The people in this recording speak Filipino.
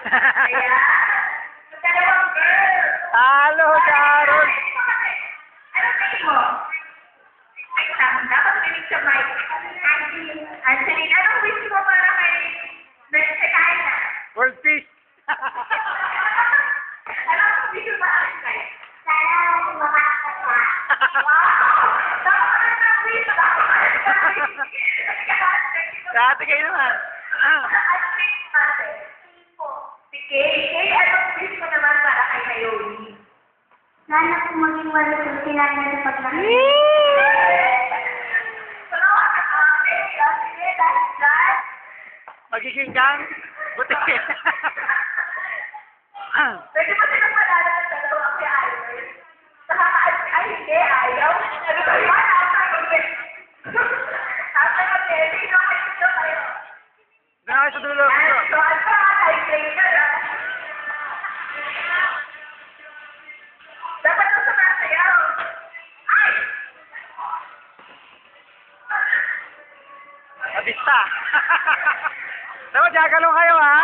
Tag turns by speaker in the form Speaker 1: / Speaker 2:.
Speaker 1: Ayan. Dalawang girl.
Speaker 2: Halo, Carol.
Speaker 1: Ano tingin mo? Ay, dapat pinig sa mic. Angelina, anong wish mo para kay Nagsekaya?
Speaker 2: World peace.
Speaker 1: Anong wish mo para kay? Sana makakasya. Wow! Dapat ang wish.
Speaker 2: Dati kayo naman.
Speaker 1: Si Kay. Kay, anong wish mo naman para kay Naomi?
Speaker 3: Sana po maging walang sila na sa paglakas.
Speaker 2: Magiging gang? Buti.
Speaker 1: Pwede ba silang manalo ng dalawa kay Iris? Ay, hindi, ayaw. Ano ba yun? After a baby, no, ito kayo.
Speaker 2: Doon ako sa dulo.
Speaker 1: So, ano pa nga, tiebreaker, ah? Dapat doon sa masayaw. Ay!
Speaker 2: Mabista. Dapat jagalong kayo, ha?